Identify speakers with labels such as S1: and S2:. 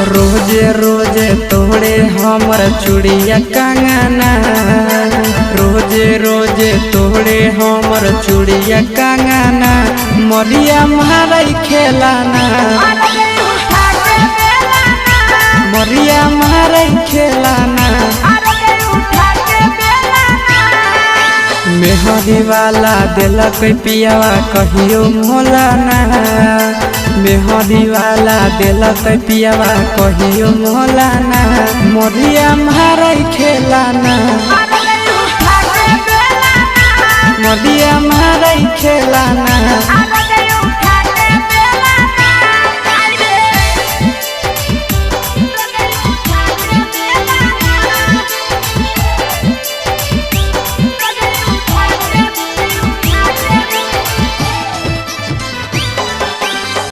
S1: रोजे रोजे तोड़े हमर चूड़िया कंगना, रोजे रोजे तोड़े हमर चूड़िया कंगना, मरिया मारई खेलाना, मरिया मारई खेलाना। मेहदी वाला दिलक पियावा कहियो मोलाना, मेहदी वाला दिलक पियावा कहियो मोलाना, मरिया मारई खेलाना, मरिया मारई खेलाना।